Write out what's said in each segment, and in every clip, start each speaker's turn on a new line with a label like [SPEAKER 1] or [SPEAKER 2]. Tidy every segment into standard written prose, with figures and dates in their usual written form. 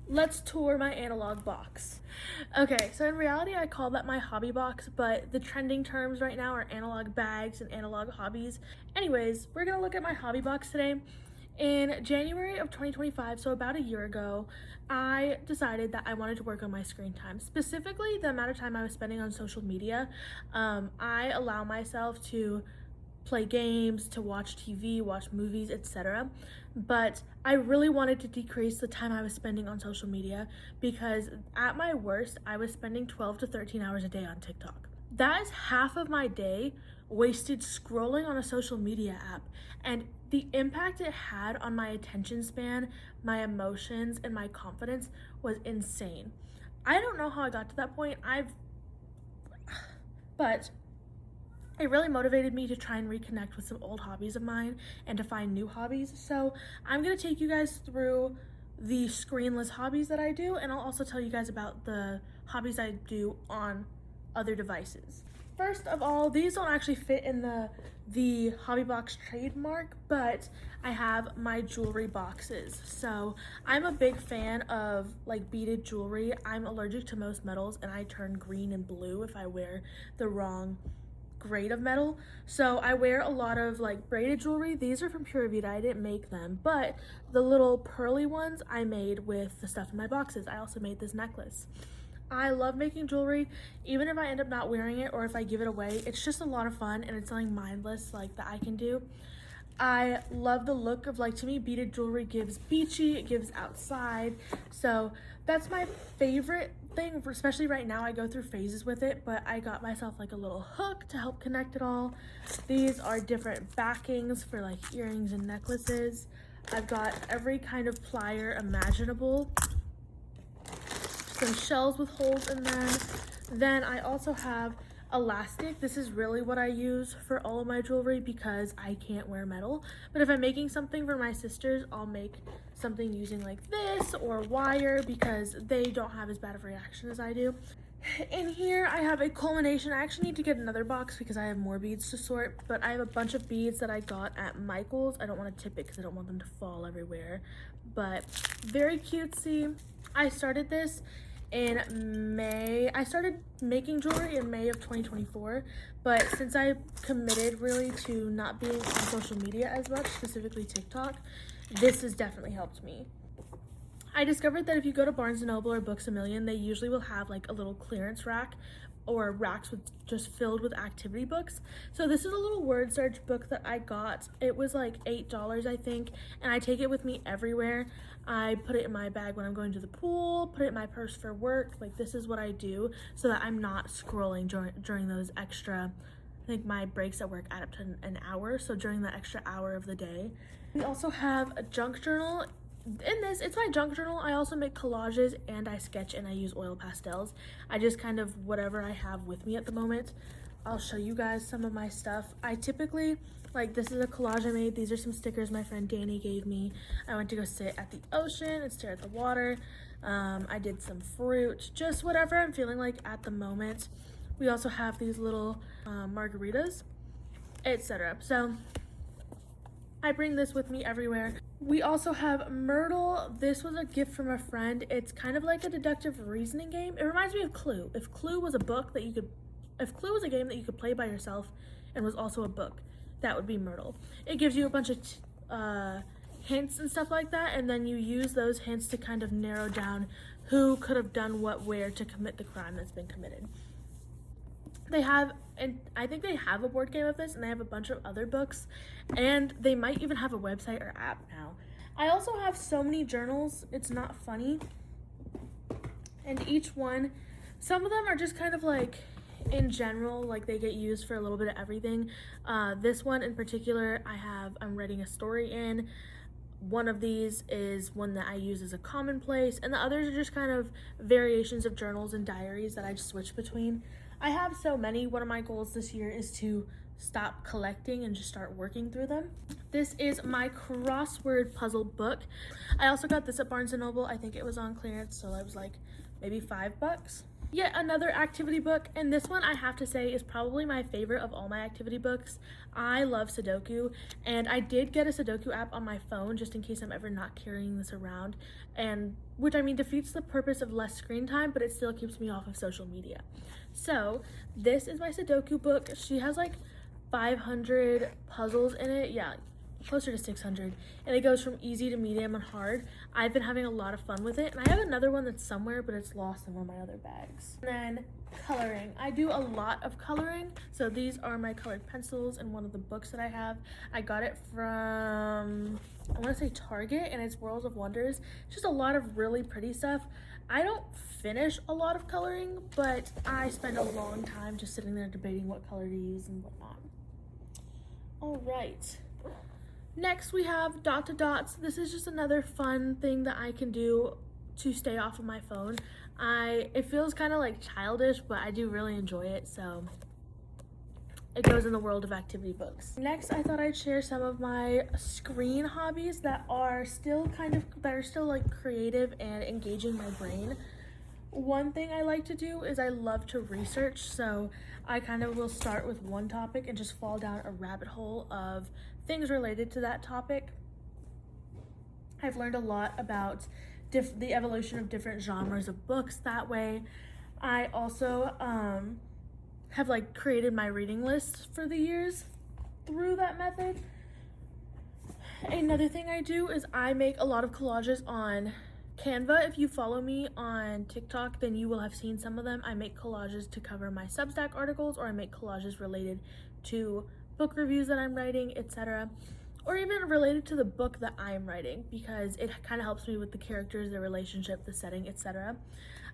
[SPEAKER 1] let's tour my analog box. Okay, so in reality, I call that my hobby box, but the trending terms right now are analog bags and analog hobbies. Anyways, we're gonna look at my hobby box today. In January of 2025, so about a year ago, I decided that I wanted to work on my screen time, specifically the amount of time I was spending on social media. I allow myself to play games, to watch TV, watch movies, etc. But I really wanted to decrease the time I was spending on social media because at my worst, I was spending 12 to 13 hours a day on TikTok. That is half of my day wasted scrolling on a social media app, and the impact it had on my attention span, my emotions, and my confidence was insane. I don't know how I got to that point. But it really motivated me to try and reconnect with some old hobbies of mine and to find new hobbies. So I'm going to take you guys through the screenless hobbies that I do, and I'll also tell you guys about the hobbies I do on other devices. First of all, these don't actually fit in the hobby box trademark, but I have my jewelry boxes. So I'm a big fan of like beaded jewelry. I'm allergic to most metals, and I turn green and blue if I wear the wrong grade of metal. So I wear a lot of like braided jewelry. These are from Pura Vida. I didn't make them, but the little pearly ones I made with the stuff in my boxes. I also made this necklace. I love making jewelry, even if I end up not wearing it or if I give it away. It's just a lot of fun, and it's something mindless like that I can do. I love the look of, like, to me, beaded jewelry gives beachy, it gives outside. So that's my favorite thing, especially right now. I go through phases with it, but I got myself like a little hook to help connect it all. These are different backings for like earrings and necklaces. I've got every kind of plier imaginable. Some shells with holes in them. Then I also have elastic. This is really what I use for all of my jewelry because I can't wear metal. But if I'm making something for my sisters, I'll make something using like this or wire because they don't have as bad of a reaction as I do. In here, I have a culmination. I actually need to get another box because I have more beads to sort, but I have a bunch of beads that I got at Michael's. I don't want to tip it because I don't want them to fall everywhere, but very cutesy. I started this in May. I started making jewelry in May of 2024, but since I committed really to not being on social media as much, specifically TikTok, this has definitely helped me. I discovered that if you go to Barnes & Noble or Books A Million, they usually will have like a little clearance rack or racks with just filled with activity books. So this is a little word search book that I got. It was like $8, I think, and I take it with me everywhere. I put it in my bag when I'm going to the pool, put it in my purse for work. Like, this is what I do so that I'm not scrolling during those extra, I think my breaks at work add up to an hour, so during that extra hour of the day. We also have a junk journal. In this, it's my junk journal. I also make collages and I sketch and I use oil pastels. I just kind of whatever I have with me at the moment. I'll show you guys some of my stuff. I typically, like, this is a collage I made. These are some stickers my friend Danny gave me. I went to go sit at the ocean and stare at the water. I did some fruit, just whatever I'm feeling like at the moment. We also have these little margaritas, etc. So I bring this with me everywhere. We also have Myrtle. This was a gift from a friend. It's kind of like a deductive reasoning game. It reminds me of Clue. If Clue was a game that you could play by yourself and was also a book, that would be Myrtle. It gives you a bunch of hints and stuff like that, and then you use those hints to kind of narrow down who could have done what where to commit the crime that's been committed. I think they have a board game of this, and they have a bunch of other books, and they might even have a website or app now. I also have so many journals, it's not funny. And each one, some of them are just kind of like in general, like they get used for a little bit of everything. This one in particular, I'm writing a story in. One of these is one that I use as a commonplace, and the others are just kind of variations of journals and diaries that I switch between. I have so many. One of my goals this year is to stop collecting and just start working through them. This is my crossword puzzle book. I also got this at Barnes & Noble. I think it was on clearance, so I was like, maybe $5. Yet another activity book, and this one I have to say is probably my favorite of all my activity books. I love Sudoku, and I did get a Sudoku app on my phone just in case I'm ever not carrying this around, and which I mean defeats the purpose of less screen time, but it still keeps me off of social media. So this is my Sudoku book. She has like 500 puzzles in it. Yeah, closer to 600, and it goes from easy to medium and hard. I've been having a lot of fun with it, and I have another one that's somewhere, but it's lost in one of my other bags. And then coloring. I do a lot of coloring, so these are my colored pencils in one of the books that I have. I got it from, I want to say Target, and it's Worlds of Wonders. It's just a lot of really pretty stuff. I don't finish a lot of coloring, but I spend a long time just sitting there debating what color to use and whatnot. All right. Next we have dot to dots. This is just another fun thing that I can do to stay off of my phone. It feels kind of like childish, but I do really enjoy it, so it goes in the world of activity books. Next, I thought I'd share some of my screen hobbies that are still like creative and engaging my brain. One thing I like to do is I love to research, so I kind of will start with one topic and just fall down a rabbit hole of things related to that topic. I've learned a lot about the evolution of different genres of books that way. I also have like created my reading list for the years through that method. Another thing I do is I make a lot of collages on Canva. If you follow me on TikTok, then you will have seen some of them. I make collages to cover my Substack articles, or I make collages related to book reviews that I'm writing, etc., or even related to the book that I'm writing, because it kind of helps me with the characters, the relationship, the setting, etc.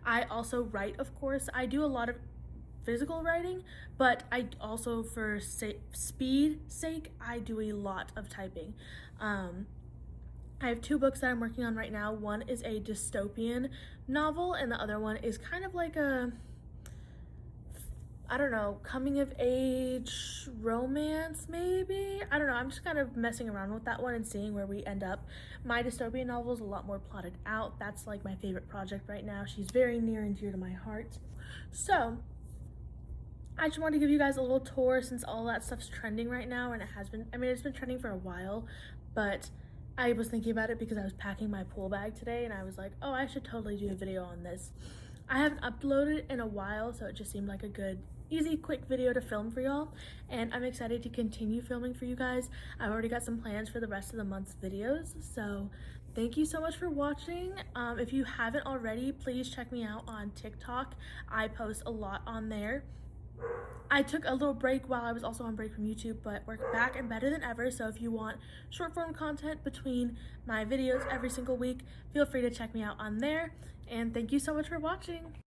[SPEAKER 1] I also write, of course. I do a lot of physical writing, but I also, for speed sake, I do a lot of typing. I have 2 books that I'm working on right now. One is a dystopian novel, and the other one is kind of like a, I don't know, coming of age romance, maybe? I don't know, I'm just kind of messing around with that one and seeing where we end up. My dystopian novel is a lot more plotted out. That's like my favorite project right now. She's very near and dear to my heart. So I just wanted to give you guys a little tour since all that stuff's trending right now, and it has been, I mean, it's been trending for a while, but I was thinking about it because I was packing my pool bag today, and I was like, oh, I should totally do a video on this. I haven't uploaded in a while, so it just seemed like a good, easy, quick video to film for y'all, and I'm excited to continue filming for you guys. I've already got some plans for the rest of the month's videos, so thank you so much for watching. If you haven't already, please check me out on TikTok. I post a lot on there. I took a little break while I was also on break from YouTube, but we're back and better than ever. So if you want short form content between my videos every single week, feel free to check me out on there. And thank you so much for watching.